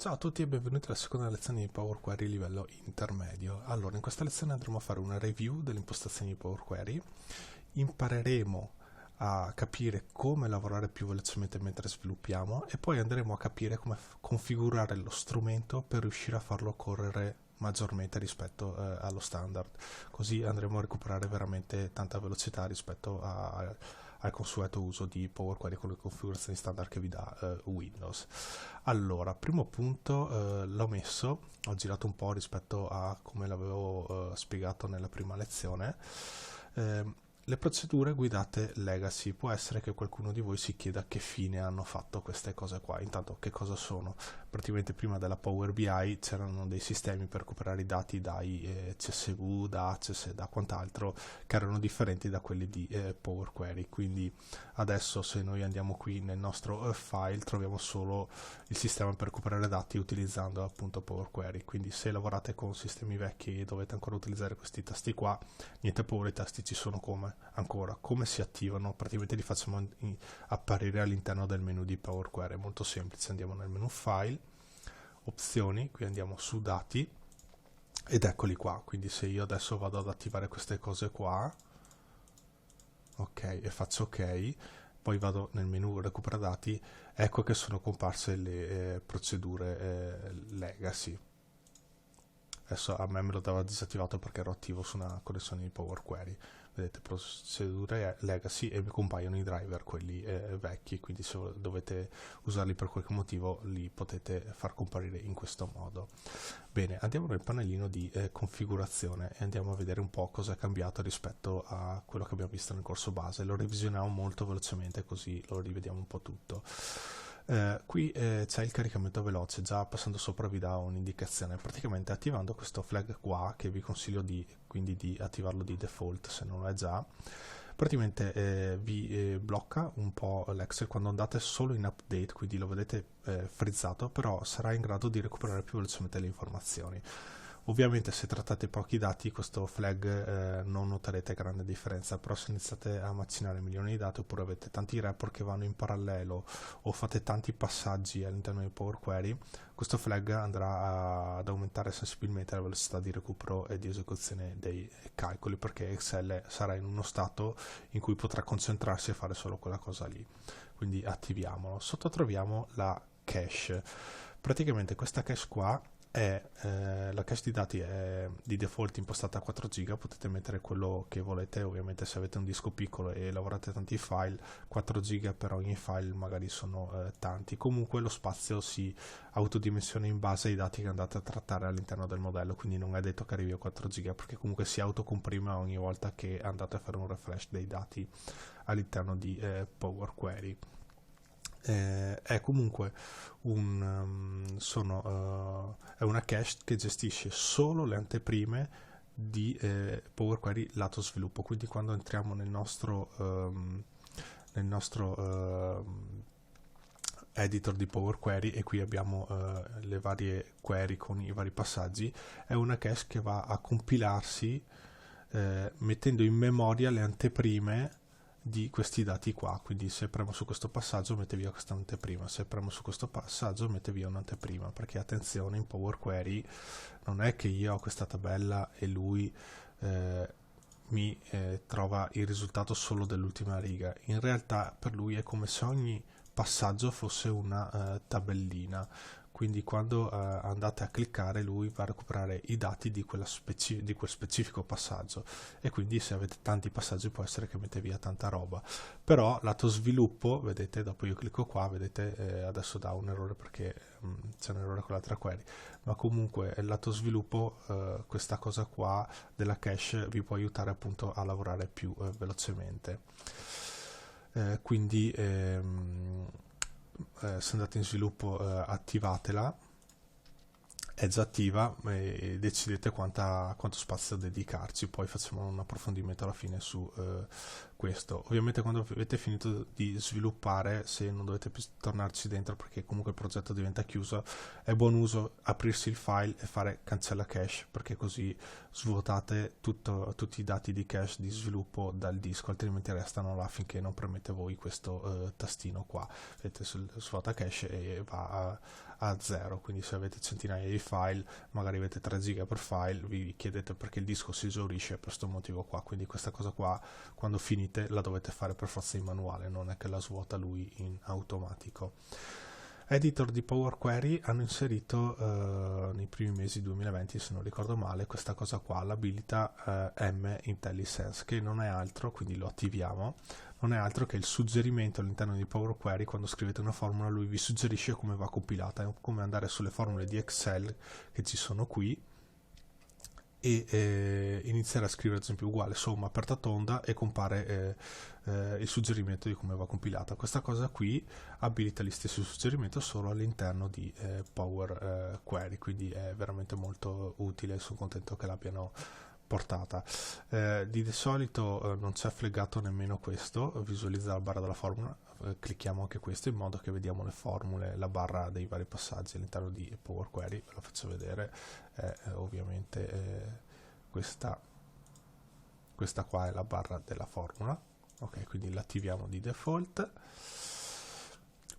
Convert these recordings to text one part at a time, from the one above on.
Ciao a tutti e benvenuti alla seconda lezione di Power Query livello intermedio. Allora, in questa lezione andremo a fare una review delle impostazioni di Power Query, impareremo a capire come lavorare più velocemente mentre sviluppiamo e poi andremo a capire come configurare lo strumento per riuscire a farlo correre maggiormente rispetto allo standard. Così andremo a recuperare veramente tanta velocità rispetto al consueto uso di Power Query con le configurazioni standard che vi dà Windows. Allora, primo punto, l'ho messo, ho girato un po' rispetto a come l'avevo spiegato nella prima lezione. Le procedure guidate legacy, può essere che qualcuno di voi si chieda che fine hanno fatto queste cose qua. Intanto, che cosa sono? Praticamente prima della Power BI c'erano dei sistemi per recuperare i dati dai CSV, da Access e da quant'altro, che erano differenti da quelli di Power Query. Quindi adesso, se noi andiamo qui nel nostro file, troviamo solo il sistema per recuperare dati utilizzando appunto Power Query. Quindi se lavorate con sistemi vecchi e dovete ancora utilizzare questi tasti qua, niente paura, i tasti ci sono come si attivano, praticamente li facciamo apparire all'interno del menu di Power Query. È molto semplice, andiamo nel menu file, opzioni, qui andiamo su dati ed eccoli qua. Quindi se io adesso vado ad attivare queste cose qua, ok, e faccio ok, poi vado nel menu recupera dati, ecco che sono comparse le procedure legacy. Adesso a me lo dava disattivato perché ero attivo su una connessione di Power Query. Vedete, procedure legacy, e mi compaiono i driver, quelli vecchi, quindi se dovete usarli per qualche motivo li potete far comparire in questo modo. Bene, andiamo nel pannellino di configurazione e andiamo a vedere un po' cosa è cambiato rispetto a quello che abbiamo visto nel corso base. Lo revisioniamo molto velocemente così lo rivediamo un po' tutto. Qui c'è il caricamento veloce, già passando sopra vi dà un'indicazione. Praticamente attivando questo flag qua, che vi consiglio quindi di attivarlo di default se non lo è già, praticamente vi blocca un po' l'Excel quando andate solo in update, quindi lo vedete frizzato, però sarà in grado di recuperare più velocemente le informazioni. Ovviamente se trattate pochi dati questo flag non noterete grande differenza, però se iniziate a macinare milioni di dati oppure avete tanti report che vanno in parallelo o fate tanti passaggi all'interno di Power Query, questo flag andrà ad aumentare sensibilmente la velocità di recupero e di esecuzione dei calcoli, perché Excel sarà in uno stato in cui potrà concentrarsi e fare solo quella cosa lì. Quindi attiviamolo. Sotto troviamo la cache. Praticamente questa cache qua la cache di dati è di default impostata a 4 giga, potete mettere quello che volete. Ovviamente se avete un disco piccolo e lavorate tanti file, 4 giga per ogni file magari sono tanti. Comunque lo spazio si autodimensiona in base ai dati che andate a trattare all'interno del modello, quindi non è detto che arrivi a 4 giga, perché comunque si autocomprime ogni volta che andate a fare un refresh dei dati all'interno di Power Query. È comunque è una cache che gestisce solo le anteprime di Power Query lato sviluppo, quindi quando entriamo nel nostro editor di Power Query e qui abbiamo le varie query con i vari passaggi, è una cache che va a compilarsi mettendo in memoria le anteprime di questi dati qua. Quindi se premo su questo passaggio mette via questa anteprima, se premo su questo passaggio mette via un'anteprima, perché attenzione, in Power Query non è che io ho questa tabella e lui mi trova il risultato solo dell'ultima riga. In realtà per lui è come se ogni passaggio fosse una tabellina, quindi quando andate a cliccare lui va a recuperare i dati di quel specifico passaggio, e quindi se avete tanti passaggi può essere che mette via tanta roba. Però lato sviluppo, vedete, dopo io clicco qua, vedete adesso dà un errore perché c'è un errore con l'altra query, ma comunque lato sviluppo questa cosa qua della cache vi può aiutare appunto a lavorare più velocemente. Quindi se andate in sviluppo attivatela, è già attiva, e decidete quanto spazio dedicarci, poi facciamo un approfondimento alla fine su questo. Ovviamente quando avete finito di sviluppare, se non dovete più tornarci dentro perché comunque il progetto diventa chiuso, è buon uso aprirsi il file e fare cancella cache, perché così svuotate tutti i dati di cache di sviluppo dal disco, altrimenti restano là finché non premete voi questo tastino qua. Vedete, svuota cache e va a 0, quindi se avete centinaia di file, magari avete 3 giga per file, vi chiedete perché il disco si esaurisce per questo motivo qua, quindi questa cosa qua quando finite la dovete fare per forza in manuale, non è che la svuota lui in automatico. Editor di Power Query hanno inserito nei primi mesi 2020, se non ricordo male, questa cosa qua, l'abilità M IntelliSense, che non è altro, quindi lo attiviamo, non è altro che il suggerimento all'interno di Power Query. Quando scrivete una formula lui vi suggerisce come va compilata, è come andare sulle formule di Excel che ci sono qui e iniziare a scrivere ad esempio uguale somma aperta tonda e compare il suggerimento di come va compilata. Questa cosa qui abilita gli stessi suggerimenti solo all'interno di Power Query, quindi è veramente molto utile, sono contento che l'abbiano portata. Di solito non c'è flaggato nemmeno questo, visualizza la barra della formula, clicchiamo anche questo in modo che vediamo le formule, la barra dei vari passaggi all'interno di Power Query. Ve lo faccio vedere, ovviamente questa qua è la barra della formula, ok, quindi l'attiviamo di default.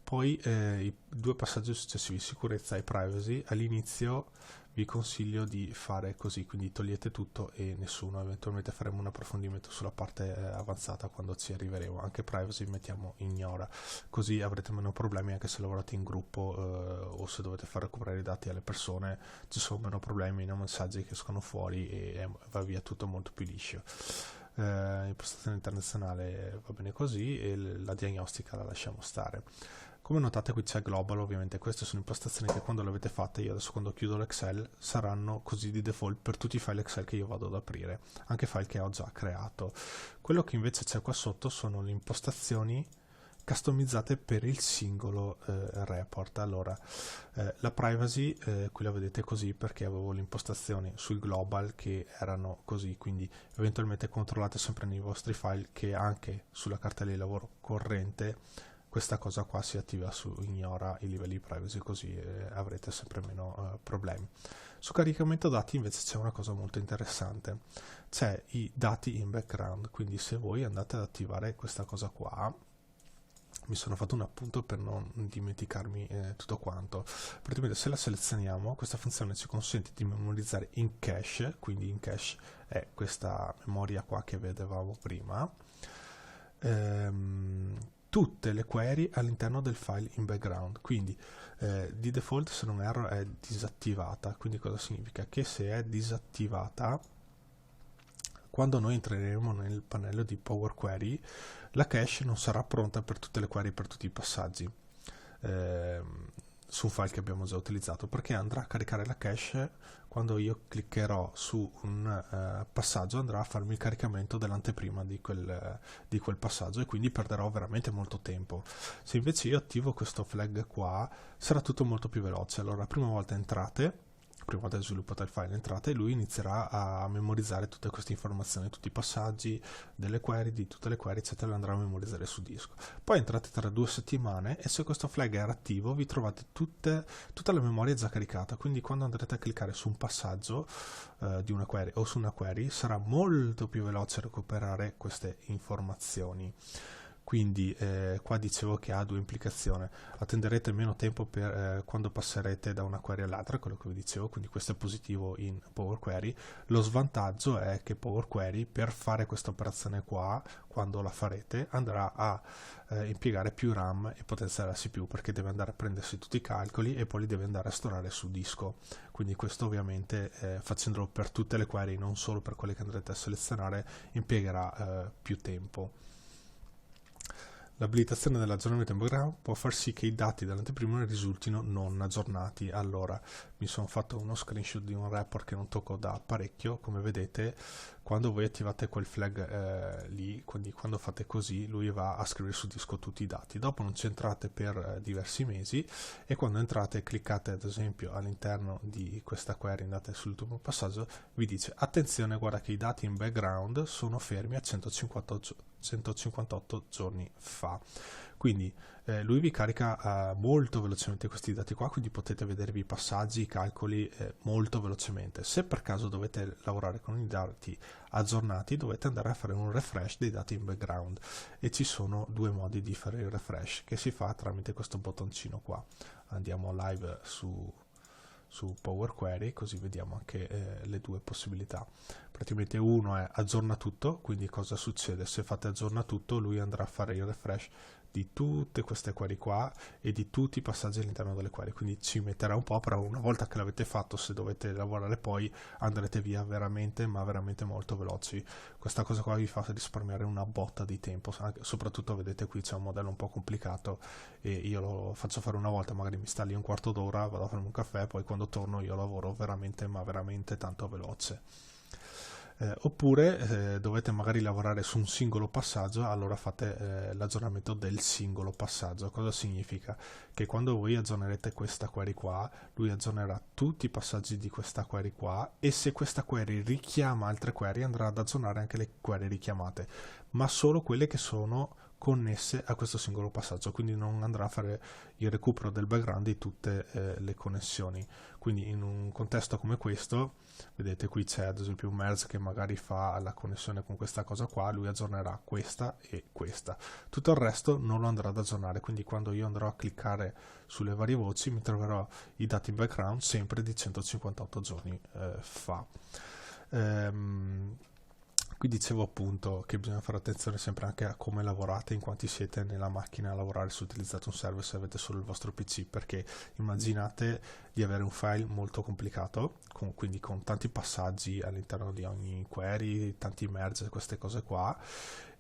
Poi i due passaggi successivi, sicurezza e privacy. All'inizio vi consiglio di fare così, quindi togliete tutto e nessuno, eventualmente faremo un approfondimento sulla parte avanzata quando ci arriveremo. Anche privacy mettiamo ignora, così avrete meno problemi anche se lavorate in gruppo o se dovete far recuperare i dati alle persone, ci sono meno problemi, no messaggi che escono fuori e va via tutto molto più liscio. Impostazione internazionale va bene così e la diagnostica la lasciamo stare. Come notate qui c'è global, ovviamente queste sono impostazioni che quando le avete fatte, io adesso quando chiudo l'Excel, saranno così di default per tutti i file Excel che io vado ad aprire, anche file che ho già creato. Quello che invece c'è qua sotto sono le impostazioni customizzate per il singolo report. Allora, la privacy qui la vedete così perché avevo le impostazioni sul global che erano così, quindi eventualmente controllate sempre nei vostri file che anche sulla cartella di lavoro corrente questa cosa qua si attiva su ignora i livelli di privacy, così avrete sempre meno problemi. Su caricamento dati invece c'è una cosa molto interessante, c'è i dati in background, quindi se voi andate ad attivare questa cosa qua, mi sono fatto un appunto per non dimenticarmi tutto quanto. Praticamente se la selezioniamo, questa funzione ci consente di memorizzare in cache, quindi in cache è questa memoria qua che vedevamo prima, tutte le query all'interno del file in background, quindi di default se non erro è disattivata, quindi cosa significa? Che se è disattivata, quando noi entreremo nel pannello di Power Query, la cache non sarà pronta per tutte le query, per tutti i passaggi su un file che abbiamo già utilizzato, perché andrà a caricare la cache quando io cliccherò su un passaggio, andrà a farmi il caricamento dell'anteprima di quel passaggio e quindi perderò veramente molto tempo. Se invece io attivo questo flag qua, sarà tutto molto più veloce. Allora la prima volta sviluppate il file, entrate e lui inizierà a memorizzare tutte queste informazioni, tutti i passaggi delle query, di tutte le query eccetera, le andrà a memorizzare su disco. Poi entrate tra 2 settimane e se questo flag è attivo vi trovate tutta la memoria già caricata, quindi quando andrete a cliccare su un passaggio di una query o su una query sarà molto più veloce recuperare queste informazioni. Quindi qua dicevo che ha due implicazioni: attenderete meno tempo per quando passerete da una query all'altra, quello che vi dicevo, quindi questo è positivo in Power Query. Lo svantaggio è che Power Query, per fare questa operazione qua, quando la farete, andrà a impiegare più RAM e potenza della CPU, perché deve andare a prendersi tutti i calcoli e poi li deve andare a storare su disco. Quindi questo ovviamente facendolo per tutte le query, non solo per quelle che andrete a selezionare, impiegherà più tempo. L'abilitazione dell'aggiornamento in background può far sì che i dati dell'anteprima risultino non aggiornati. Allora, mi sono fatto uno screenshot di un report che non tocco da parecchio. Come vedete, quando voi attivate quel flag lì, quindi quando fate così, lui va a scrivere su disco tutti i dati. Dopo non c'entrate per diversi mesi e quando entrate e cliccate ad esempio all'interno di questa query, andate sull'ultimo passaggio, vi dice attenzione, guarda che i dati in background sono fermi a 158 giorni fa. Quindi lui vi carica molto velocemente questi dati qua, quindi potete vedervi i passaggi, i calcoli molto velocemente. Se per caso dovete lavorare con i dati aggiornati, dovete andare a fare un refresh dei dati in background, e ci sono due modi di fare il refresh, che si fa tramite questo bottoncino qua. Andiamo live su Power Query, così vediamo anche le due possibilità. Praticamente uno è aggiorna tutto, quindi cosa succede? Se fate aggiorna tutto, lui andrà a fare il refresh di tutte queste query qua e di tutti i passaggi all'interno delle query, quindi ci metterà un po', però una volta che l'avete fatto, se dovete lavorare poi, andrete via veramente, ma veramente molto veloci. Questa cosa qua vi fa risparmiare una botta di tempo, soprattutto vedete qui c'è un modello un po' complicato e io lo faccio fare una volta, magari mi sta lì un quarto d'ora, vado a farmi un caffè, poi quando torno io lavoro veramente, ma veramente tanto veloce. Oppure dovete magari lavorare su un singolo passaggio, allora fate l'aggiornamento del singolo passaggio. Cosa significa? Che quando voi aggiornerete questa query qua, lui aggiornerà tutti i passaggi di questa query qua, e se questa query richiama altre query andrà ad aggiornare anche le query richiamate, ma solo quelle che sono connesse a questo singolo passaggio, quindi non andrà a fare il recupero del background di tutte le connessioni. Quindi in un contesto come questo, vedete qui c'è ad esempio un merge che magari fa la connessione con questa cosa qua, lui aggiornerà questa e questa, tutto il resto non lo andrà ad aggiornare, quindi quando io andrò a cliccare sulle varie voci mi troverò i dati in background sempre di 158 giorni fa. Qui dicevo appunto che bisogna fare attenzione sempre anche a come lavorate, in quanti siete nella macchina a lavorare, se utilizzate un server, se avete solo il vostro PC, perché immaginate di avere un file molto complicato, quindi con tanti passaggi all'interno di ogni query, tanti merge, queste cose qua,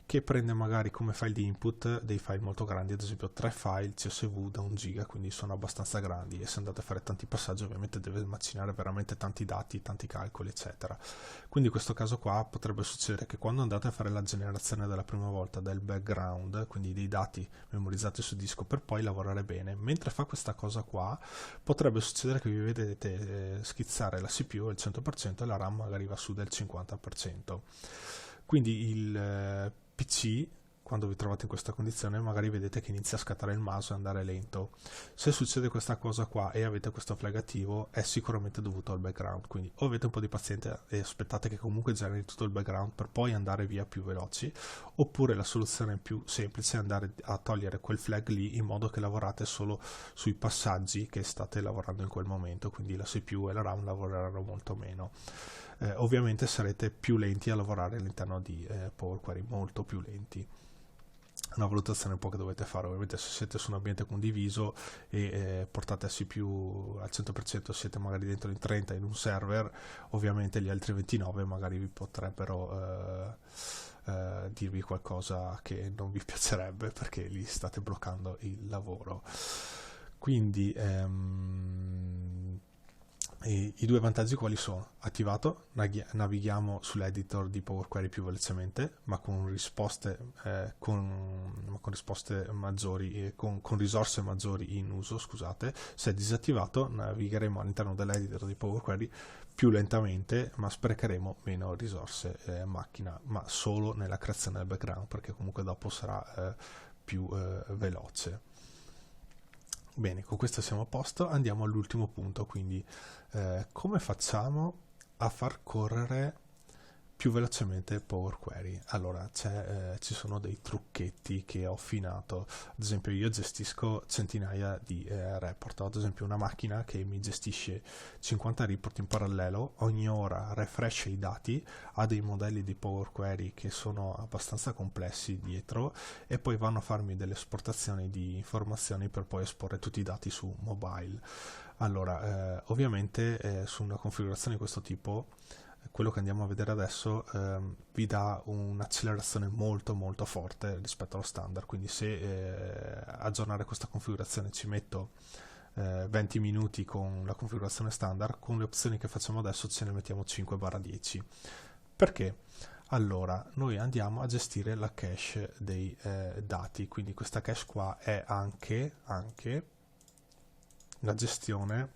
che prende magari come file di input dei file molto grandi, ad esempio 3 file CSV da 1 giga, quindi sono abbastanza grandi, e se andate a fare tanti passaggi ovviamente deve macinare veramente tanti dati, tanti calcoli eccetera. Quindi in questo caso qua potrebbe succedere che quando andate a fare la generazione della prima volta del background, quindi dei dati memorizzati su disco per poi lavorare bene, mentre fa questa cosa qua potrebbe succedere che vi vedete schizzare la CPU al 100% e la RAM magari va su del 50%. Quindi il PC, quando vi trovate in questa condizione, magari vedete che inizia a scattare il mouse e andare lento. Se succede questa cosa qua e avete questo flag attivo, è sicuramente dovuto al background, quindi o avete un po' di pazienza e aspettate che comunque generi tutto il background per poi andare via più veloci, oppure la soluzione più semplice è andare a togliere quel flag lì, in modo che lavorate solo sui passaggi che state lavorando in quel momento, quindi la CPU e la RAM lavoreranno molto meno. Ovviamente sarete più lenti a lavorare all'interno di Power Query, molto più lenti. Una valutazione un po' che dovete fare, ovviamente se siete su un ambiente condiviso e portate CPU al 100%, siete magari dentro in 30 in un server, ovviamente gli altri 29 magari vi potrebbero dirvi qualcosa che non vi piacerebbe, perché gli state bloccando il lavoro. Quindi i due vantaggi quali sono? Attivato, navighiamo sull'editor di Power Query più velocemente, ma con risposte, con risposte maggiori, con risorse maggiori in uso, scusate. Se è disattivato, navigheremo all'interno dell'editor di Power Query più lentamente, ma sprecheremo meno risorse macchina, ma solo nella creazione del background, perché comunque dopo sarà più veloce. Bene, con questo siamo a posto, andiamo all'ultimo punto, quindi come facciamo a far correre più velocemente Power Query? Allora, ci sono dei trucchetti che ho affinato, ad esempio io gestisco centinaia di report, ho ad esempio una macchina che mi gestisce 50 report in parallelo, ogni ora refrescia i dati, ha dei modelli di Power Query che sono abbastanza complessi dietro, e poi vanno a farmi delle esportazioni di informazioni per poi esporre tutti i dati su mobile. Allora, ovviamente su una configurazione di questo tipo, quello che andiamo a vedere adesso vi dà un'accelerazione molto molto forte rispetto allo standard, quindi se aggiornare questa configurazione ci metto 20 minuti con la configurazione standard, con le opzioni che facciamo adesso ce ne mettiamo 5/10. Perché? Allora, noi andiamo a gestire la cache dei dati, quindi questa cache qua è anche la gestione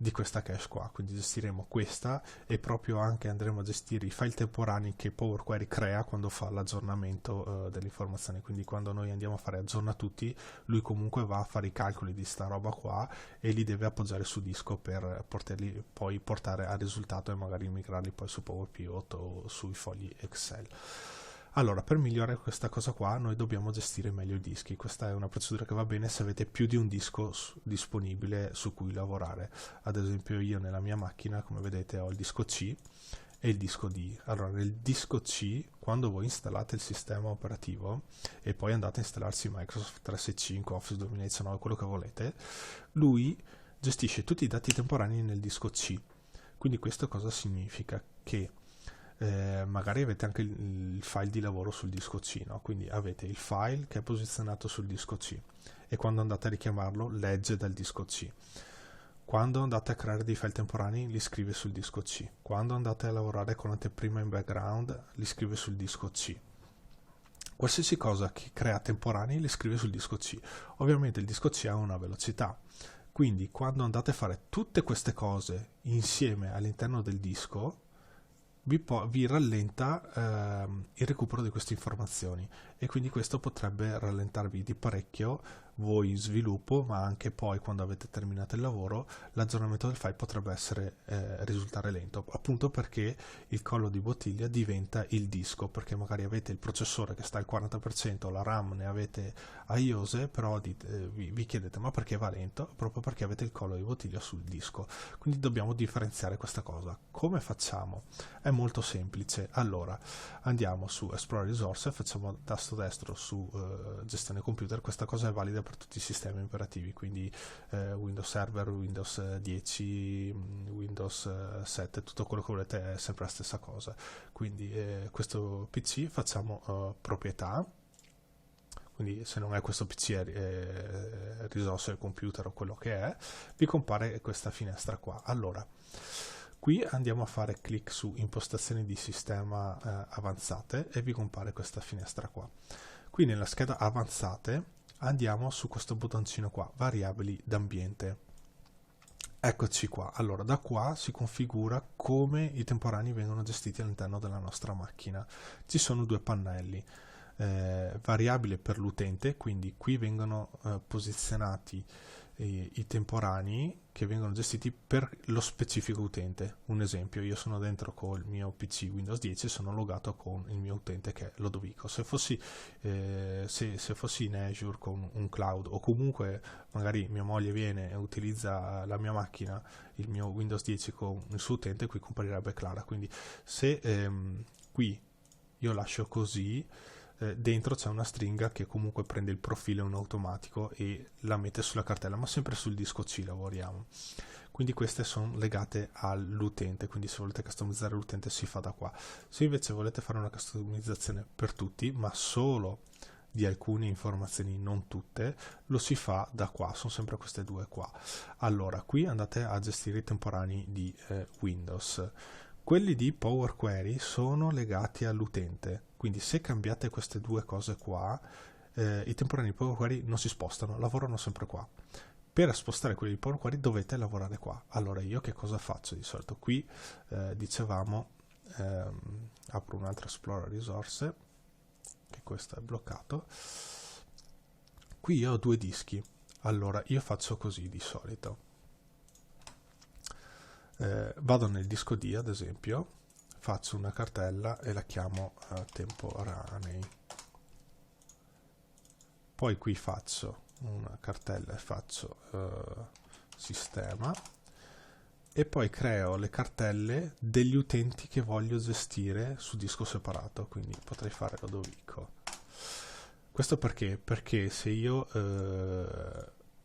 di questa cache qua, quindi gestiremo questa e proprio anche andremo a gestire i file temporanei che Power Query crea quando fa l'aggiornamento delle informazioni, quindi quando noi andiamo a fare aggiorna tutti, lui comunque va a fare i calcoli di sta roba qua e li deve appoggiare su disco per poterli poi portare al risultato e magari migrarli poi su Power Pivot o sui fogli Excel. Allora, per migliorare questa cosa qua, noi dobbiamo gestire meglio i dischi. Questa è una procedura che va bene se avete più di un disco disponibile su cui lavorare. Ad esempio io nella mia macchina, come vedete, ho il disco C e il disco D. Allora, nel disco C, quando voi installate il sistema operativo e poi andate a installarsi Microsoft 365, Office 2019, quello che volete, lui gestisce tutti i dati temporanei nel disco C. Quindi questo cosa significa? Che magari avete anche il file di lavoro sul disco C, no? Quindi avete il file che è posizionato sul disco C e quando andate a richiamarlo legge dal disco C. Quando andate a creare dei file temporanei li scrive sul disco C. Quando andate a lavorare con l'anteprima in background li scrive sul disco C. Qualsiasi cosa che crea temporanei li scrive sul disco C. Ovviamente il disco C ha una velocità, quindi quando andate a fare tutte queste cose insieme all'interno del disco vi rallenta il recupero di queste informazioni e quindi questo potrebbe rallentarvi di parecchio voi in sviluppo, ma anche poi quando avete terminato il lavoro l'aggiornamento del file potrebbe risultare lento, appunto perché il collo di bottiglia diventa il disco, perché magari avete il processore che sta al 40%, la RAM ne avete a iose, però vi chiedete ma perché va lento? Proprio perché avete il collo di bottiglia sul disco, quindi dobbiamo differenziare questa cosa. Come facciamo? È molto semplice. Allora andiamo su Explore Resource, facciamo tasto destro su gestione computer. Questa cosa è valida per tutti i sistemi operativi, quindi Windows Server, Windows 10, Windows 7, tutto quello che volete è sempre la stessa cosa. Quindi questo PC facciamo proprietà, quindi se non è questo PC è risorse del computer o quello che è, vi compare questa finestra qua. Allora qui andiamo a fare clic su impostazioni di sistema avanzate e vi compare questa finestra qua. Qui nella scheda avanzate andiamo su questo bottoncino qua, variabili d'ambiente. Eccoci qua. Allora da qua si configura come i temporanei vengono gestiti all'interno della nostra macchina. Ci sono due pannelli. Variabile per l'utente, quindi qui vengono posizionati i temporanei che vengono gestiti per lo specifico utente. Un esempio, io sono dentro col mio PC Windows 10 e sono logato con il mio utente che è Lodovico. Se fossi in Azure con un cloud, o comunque magari mia moglie viene e utilizza la mia macchina, il mio Windows 10 con il suo utente, qui comparirebbe Clara. Quindi se qui io lascio così, dentro c'è una stringa che comunque prende il profilo in automatico e la mette sulla cartella, ma sempre sul disco C lavoriamo. Quindi queste sono legate all'utente, quindi se volete customizzare l'utente si fa da qua. Se invece volete fare una customizzazione per tutti, ma solo di alcune informazioni, non tutte, lo si fa da qua, sono sempre queste due qua. Allora qui andate a gestire i temporanei di Windows. Quelli di Power Query sono legati all'utente, quindi se cambiate queste due cose qua, i temporanei di Power Query non si spostano, lavorano sempre qua. Per spostare quelli di Power Query dovete lavorare qua. Allora io che cosa faccio di solito? Qui dicevamo, apro un altro Explorer Risorse, che questo è bloccato. Qui io ho due dischi, allora io faccio così di solito. Vado nel disco D ad esempio, faccio una cartella e la chiamo temporanei, poi qui faccio una cartella e faccio sistema e poi creo le cartelle degli utenti che voglio gestire su disco separato, quindi potrei fare Lodovico. Questo perché? Perché se io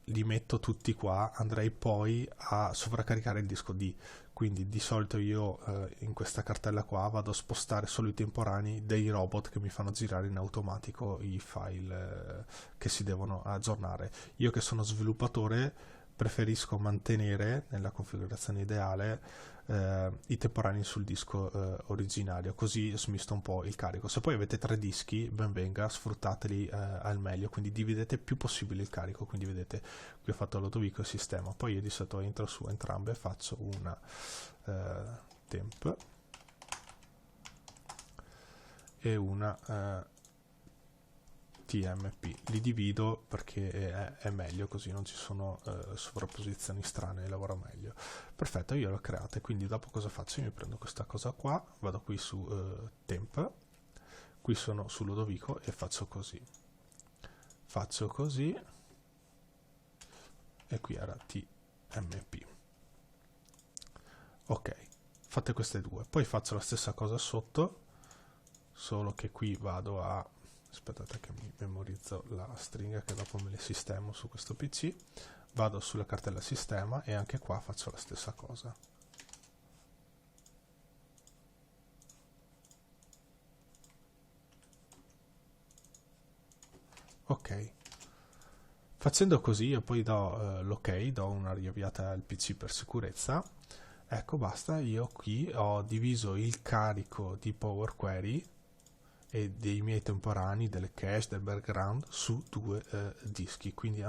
li metto tutti qua andrei poi a sovraccaricare il disco D, quindi di solito io in questa cartella qua vado a spostare solo i temporanei dei robot che mi fanno girare in automatico i file che si devono aggiornare. Io che sono sviluppatore preferisco mantenere nella configurazione ideale i temporanei sul disco originario, così smisto un po' il carico. Se poi avete 3 dischi, ben venga, sfruttateli al meglio, quindi dividete più possibile il carico. Quindi vedete, qui ho fatto Lodovico e sistema, poi io di solito entro su entrambe e faccio una temp e una TMP. Li divido perché è meglio, così non ci sono sovrapposizioni strane e lavora meglio. Perfetto, io l'ho creata, quindi dopo cosa faccio? Io mi prendo questa cosa qua, vado qui su temp, qui sono su Lodovico e faccio così e qui era TMP. Ok, fate queste due, poi faccio la stessa cosa sotto, solo che qui vado a, aspettate che mi memorizzo la stringa che dopo me le sistemo su questo PC, vado sulla cartella sistema e anche qua faccio la stessa cosa. Ok, facendo così io poi do l'ok, do una riavviata al PC per sicurezza. Ecco, basta, io qui ho diviso il carico di Power Query e dei miei temporanei, delle cache, del background su 2 dischi, quindi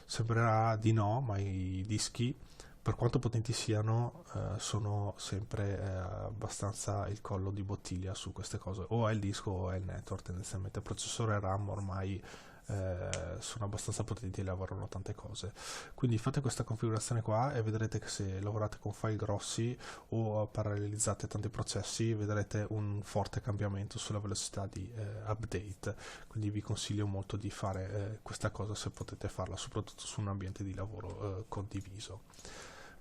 sembrerà di no, ma i dischi, per quanto potenti siano, sono sempre abbastanza il collo di bottiglia su queste cose, o è il disco o è il network. Tendenzialmente il processore RAM ormai sono abbastanza potenti e lavorano tante cose, quindi fate questa configurazione qua e vedrete che se lavorate con file grossi o parallelizzate tanti processi vedrete un forte cambiamento sulla velocità di update. Quindi vi consiglio molto di fare questa cosa se potete farla, soprattutto su un ambiente di lavoro condiviso.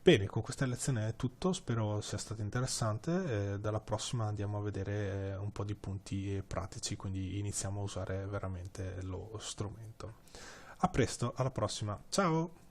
Bene, con questa lezione è tutto, spero sia stata interessante. Dalla prossima andiamo a vedere un po' di punti pratici, quindi iniziamo a usare veramente lo strumento. A presto, alla prossima, ciao!